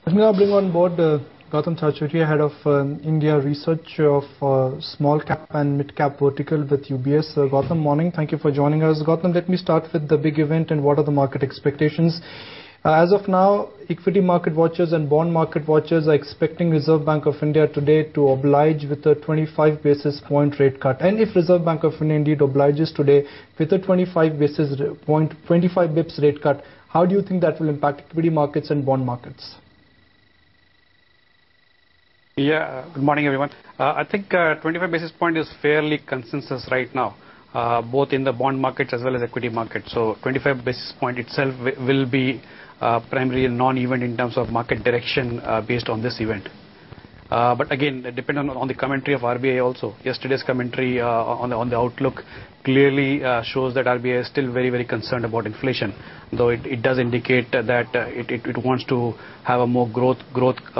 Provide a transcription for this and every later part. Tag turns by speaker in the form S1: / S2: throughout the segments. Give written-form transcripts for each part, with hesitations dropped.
S1: Let me now bring on board Gautam Chachuria, head of India research of small cap and mid cap vertical with UBS. Gautam, morning. Thank you for joining us. Gautam, let me start with the big event and what are the market expectations. As of now, equity market watchers and bond market watchers are expecting Reserve Bank of India today to oblige with a 25 basis point rate cut. And if Reserve Bank of India indeed obliges today with a 25 basis point, 25 bips rate cut, how do you think that will impact equity markets and bond markets?
S2: Yeah, good morning, everyone. I think 25 basis point is fairly consensus right now, both in the bond markets as well as equity markets. So 25 basis point itself will be primarily a non-event in terms of market direction based on this event. But again, depending on the commentary of RBI also, yesterday's commentary on the outlook clearly shows that RBI is still very, very concerned about inflation, though it does indicate that it wants to have a more growth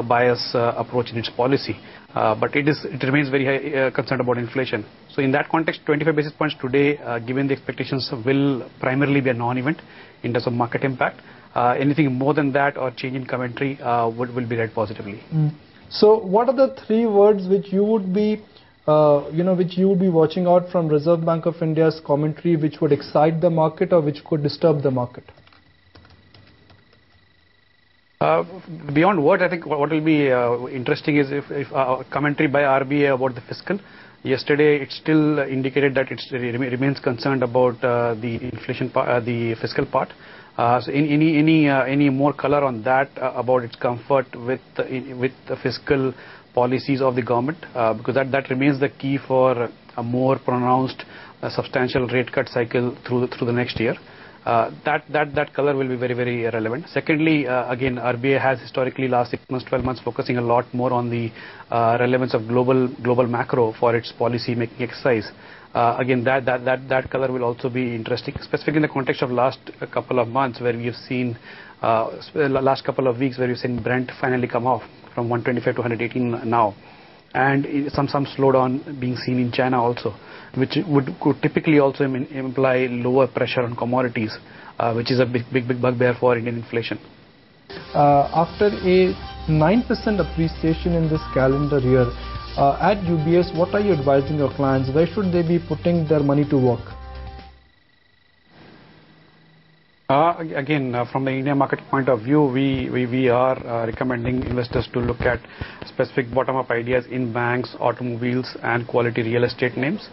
S2: bias approach in its policy. But it remains very high, concerned about inflation. So in that context, 25 basis points today, given the expectations, will primarily be a non-event in terms of market impact. Anything more than that or change in commentary will be read positively.
S1: So what are the three words which you would be, which you would be watching out from Reserve Bank of India's commentary, which would excite the market or which could disturb the market?
S2: Beyond words, I think what will be interesting is if commentary by RBI about the fiscal. Yesterday, it still indicated that it remains concerned about the inflation part, the fiscal part. So any more color on that about its comfort with the fiscal policies of the government, because that remains the key for a more pronounced substantial rate cut cycle through the next year. That color will be very, very relevant. Secondly, again, RBI has historically last 6 months, 12 months focusing a lot more on the relevance of global macro for its policy making exercise. Again, that color will also be interesting, specifically in the context of last couple of months where we have seen, last couple of weeks where we've seen Brent finally come off from 125 to 118 now. And some slowdown being seen in China also, which could typically also imply lower pressure on commodities, which is a big bugbear for Indian inflation.
S1: After a 9% appreciation in this calendar year, at UBS, what are you advising your clients? Where should they be putting their money to work?
S2: Again, from the Indian market point of view, we are recommending investors to look at specific bottom-up ideas in banks, automobiles, and quality real estate names.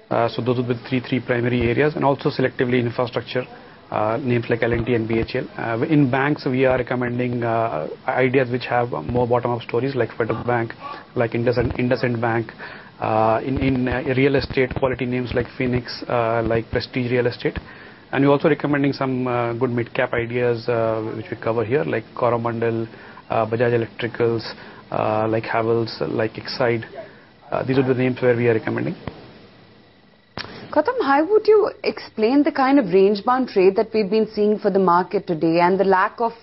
S2: So those would be three primary areas, and also selectively infrastructure names like L&T and BHL. In banks, we are recommending ideas which have more bottom-up stories like Federal Bank, like IndusInd Bank. In real estate, quality names like Phoenix, like Prestige Real Estate. And we're also recommending some good mid-cap ideas which we cover here, like Coromandel, Bajaj Electricals, like Havells, like Exide. These are the names where we are recommending.
S3: Gautam, how would you explain the kind of range-bound trade that we've been seeing for the market today and the lack of,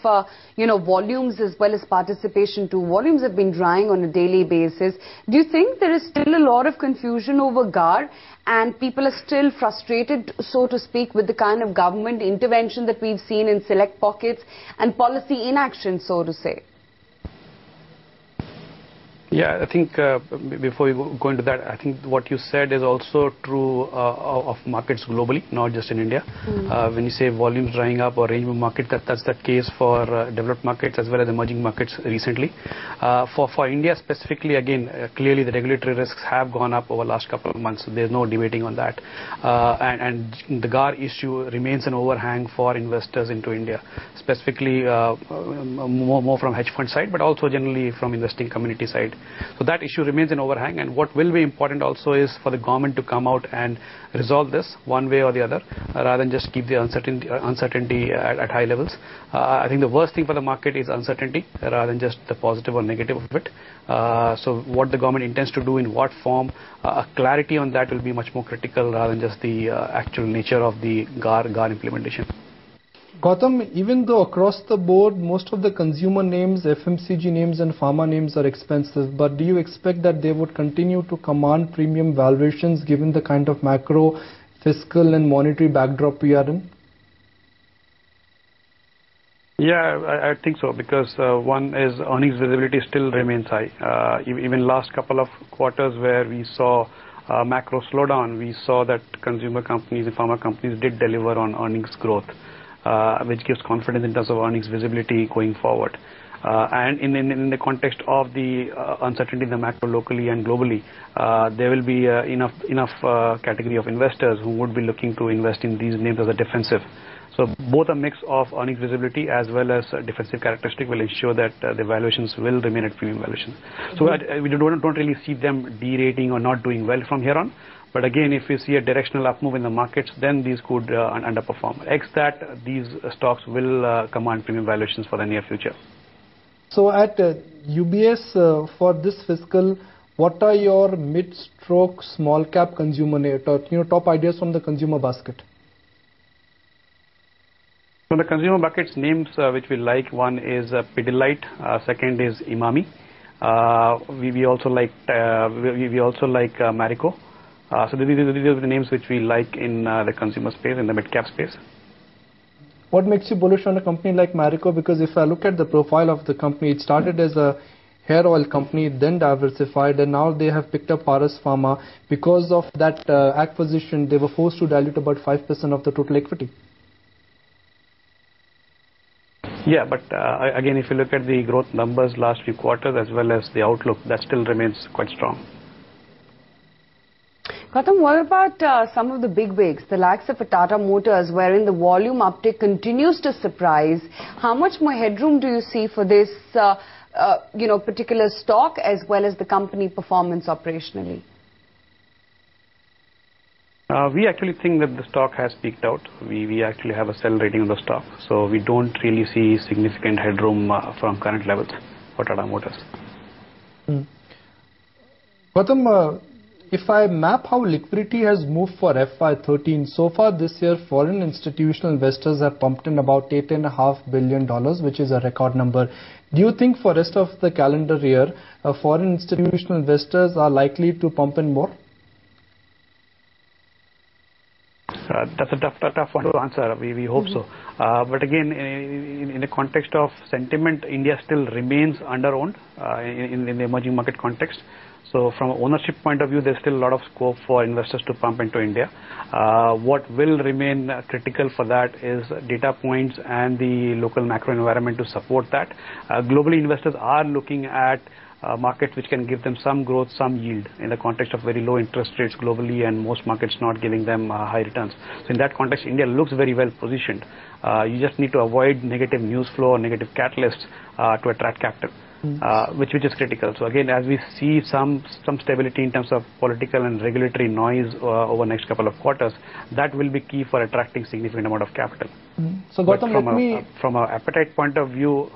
S3: volumes as well as participation too? Volumes have been drying on a daily basis. Do you think there is still a lot of confusion over GAR and people are still frustrated, so to speak, with the kind of government intervention that we've seen in select pockets and policy inaction, so to say?
S2: Yeah, I think before we go into that, I think what you said is also true of markets globally, not just in India. When you say volumes drying up or range of market, that's the case for developed markets as well as emerging markets recently. For India specifically, again, clearly the regulatory risks have gone up over the last couple of months. So there's no debating on that. And the GAR issue remains an overhang for investors into India, specifically more from hedge fund side, but also generally from investing community side. So that issue remains an overhang, and what will be important also is for the government to come out and resolve this one way or the other, rather than just keep the uncertainty at high levels. I think the worst thing for the market is uncertainty, rather than just the positive or negative of it. So what the government intends to do in what form, clarity on that will be much more critical rather than just the actual nature of the GAR implementation.
S1: Gautam, even though across the board most of the consumer names, FMCG names and pharma names are expensive, but do you expect that they would continue to command premium valuations given the kind of macro, fiscal and monetary backdrop we are in?
S2: Yeah, I think so, because one is earnings visibility still remains high. Even last couple of quarters where we saw macro slowdown, we saw that consumer companies and pharma companies did deliver on earnings growth, which gives confidence in terms of earnings visibility going forward. And in the context of the uncertainty in the macro locally and globally, there will be enough category of investors who would be looking to invest in these names as a defensive. So both a mix of earnings visibility as well as defensive characteristic will ensure that the valuations will remain at premium valuations. So we don't really see them derating or not doing well from here on. But again, if we see a directional up move in the markets, then these could underperform. X that these stocks will command premium valuations for the near future.
S1: So at UBS for this fiscal, what are your mid-stroke small cap consumer top ideas from the consumer basket?
S2: From the consumer buckets, names which we like, one is Pidilite, second is Imami. We also like Marico. So these are the names which we like in the consumer space, in the mid-cap space.
S1: What makes you bullish on a company like Marico? Because if I look at the profile of the company, it started as a hair oil company, then diversified, and now they have picked up Paras Pharma. Because of that acquisition, they were forced to dilute about 5% of the total equity.
S2: Yeah, but again, if you look at the growth numbers last few quarters as well as the outlook, that still remains quite strong.
S3: Gautam, what about some of the big wigs, the likes of Tata Motors, wherein the volume uptake continues to surprise? How much more headroom do you see for this, particular stock as well as the company performance operationally?
S2: We actually think that the stock has peaked out. We actually have a sell rating on the stock. So we don't really see significant headroom from current levels for Tata Motors.
S1: Gautam, if I map how liquidity has moved for FY13, so far this year, foreign institutional investors have pumped in about $8.5 billion, which is a record number. Do you think for rest of the calendar year, foreign institutional investors are likely to pump in more?
S2: That's a tough one to answer. We hope so. But again, in the context of sentiment, India still remains under-owned in the emerging market context. So from an ownership point of view, there's still a lot of scope for investors to pump into India. What will remain critical for that is data points and the local macro environment to support that. Globally, investors are looking at markets which can give them some growth, some yield in the context of very low interest rates globally and most markets not giving them high returns. So in that context, India looks very well positioned. You just need to avoid negative news flow or negative catalysts to attract capital, which is critical. So again, as we see some stability in terms of political and regulatory noise over the next couple of quarters, that will be key for attracting significant amount of capital.
S1: So Gautam,
S2: from an appetite point of view,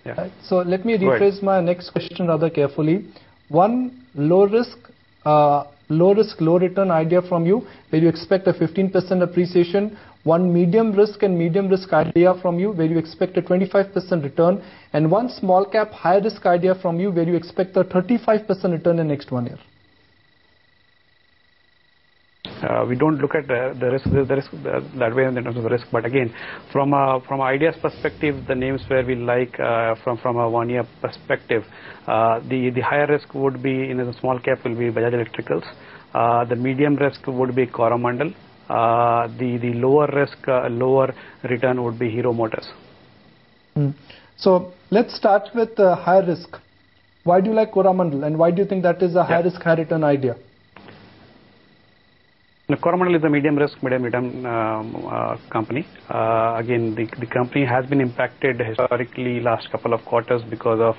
S2: yeah.
S1: So let me rephrase my next question rather carefully. One low risk, low return idea from you, where you expect a 15% appreciation. One medium risk and medium risk idea from you, where you expect a 25% return. And one small cap, high risk idea from you, where you expect a 35% return in next 1 year.
S2: We don't look at the risk that way in terms of the risk, but again, from ideas perspective, the names where we like from a 1 year perspective, the higher risk would be in the small cap will be Bajaj Electricals, the medium risk would be Coromandel, the lower risk, lower return would be Hero Motors.
S1: So let's start with high risk. Why do you like Coromandel, and why do you think that is a high risk, high return idea?
S2: Coromandel is a medium risk, medium return company. Again, the company has been impacted historically last couple of quarters because of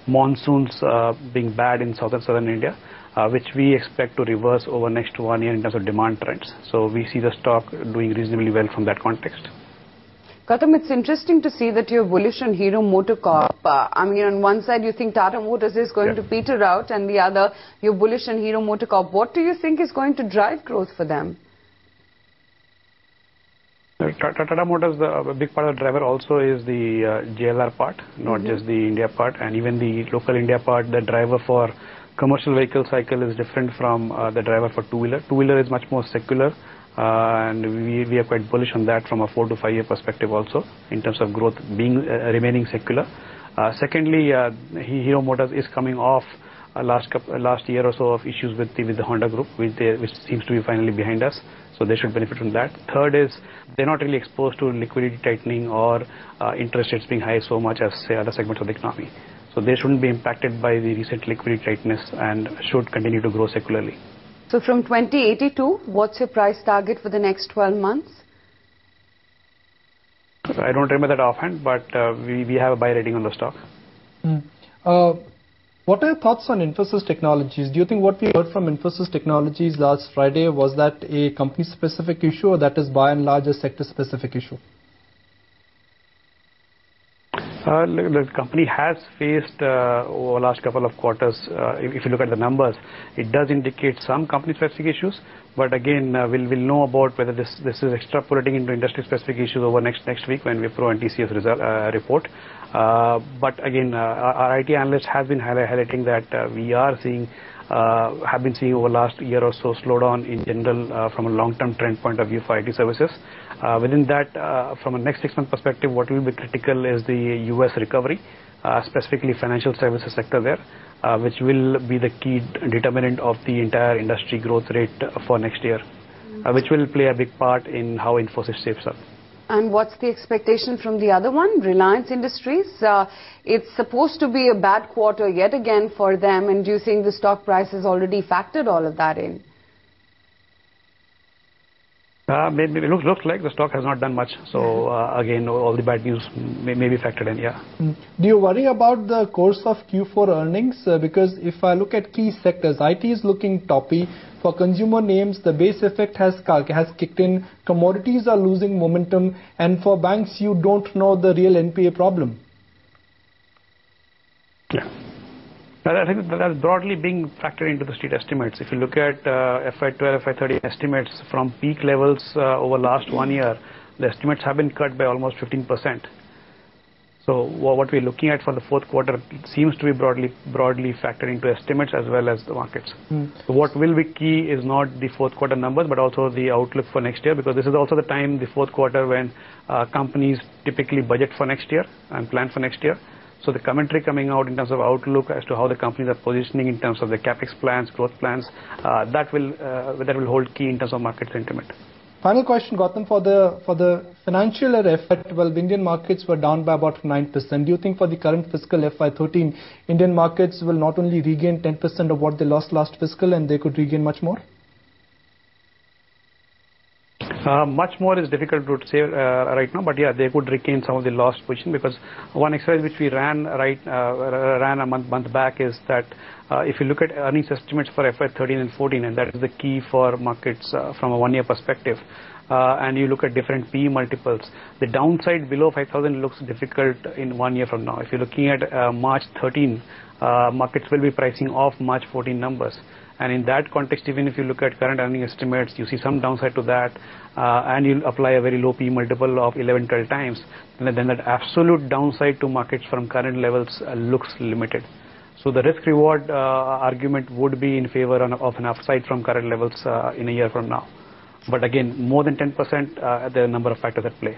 S2: monsoons being bad in southern India, which we expect to reverse over next 1 year in terms of demand trends. So we see the stock doing reasonably well from that context.
S3: Gautam, it's interesting to see that you're bullish on Hero MotoCorp. I mean, on one side you think Tata Motors is going to peter out, and the other you're bullish on Hero MotoCorp. What do you think is going to drive growth for them?
S2: Tata Motors, a big part of the driver also is the JLR part, not just the India part, and even the local India part. The driver for commercial vehicle cycle is different from the driver for two-wheeler. Two-wheeler is much more secular. and we are quite bullish on that from a 4 to 5 year perspective also, in terms of growth being remaining secular. Secondly, Hero Motors is coming off last year or so of issues with the Honda Group, which seems to be finally behind us. So they should benefit from that. Third is they're not really exposed to liquidity tightening or interest rates being high so much as, say, other segments of the economy. So they shouldn't be impacted by the recent liquidity tightness and should continue to grow secularly.
S3: So from 2082, what's your price target for the next 12 months?
S2: I don't remember that offhand, but we have a buy rating on the stock.
S1: What are your thoughts on Infosys Technologies? Do you think what we heard from Infosys Technologies last Friday, was that a company-specific issue, or that is by and large a sector-specific issue?
S2: The company has faced over the last couple of quarters, if you look at the numbers, it does indicate some company-specific issues. But again, we'll know about whether this is extrapolating into industry-specific issues over next week when Wipro and TCS report. But again, our IT analyst has been highlighting that we are seeing, have been seeing over last year or so slowdown in general from a long-term trend point of view for IT services. Within that, from a next 6 month perspective, what will be critical is the US recovery, specifically financial services sector there, which will be the key determinant of the entire industry growth rate for next year, which will play a big part in how Infosys shapes up.
S3: And what's the expectation from the other one, Reliance Industries? It's supposed to be a bad quarter yet again for them, and do you think the stock price has already factored all of that in?
S2: Maybe it looks like the stock has not done much. So again, all the bad news may be factored in, yeah.
S1: Do you worry about the course of Q4 earnings? Because if I look at key sectors, IT is looking toppy. For consumer names, the base effect has kicked in. Commodities are losing momentum. And for banks, you don't know the real NPA problem.
S2: Yeah. I think that's broadly being factored into the street estimates. If you look at FY12, FY13 estimates from peak levels over last 1 year, the estimates have been cut by almost 15%. So what we're looking at for the fourth quarter seems to be broadly factored into estimates as well as the markets. So what will be key is not the fourth quarter numbers, but also the outlook for next year, because this is also the time, the fourth quarter, when companies typically budget for next year and plan for next year. So the commentary coming out in terms of outlook as to how the companies are positioning in terms of their capex plans, growth plans, that will hold key in terms of market sentiment.
S1: Final question, Gautam, for the financial year FY12, Indian markets were down by about 9%. Do you think for the current fiscal FY13, Indian markets will not only regain 10% of what they lost last fiscal, and they could regain much more?
S2: Much more is difficult to say right now, but yeah, they could regain some of the lost position, because one exercise which we ran a month back is that if you look at earnings estimates for FY13 and 14, and that is the key for markets from a 1 year perspective, and you look at different PE multiples, the downside below 5,000 looks difficult in 1 year from now. If you're looking at March 13, markets will be pricing off March 14 numbers. And in that context, even if you look at current earning estimates, you see some downside to that, and you apply a very low P multiple of 11, 12 times, then that absolute downside to markets from current levels looks limited. So the risk-reward argument would be in favor of an upside from current levels in a year from now. But again, more than 10%, there are a number of factors at play.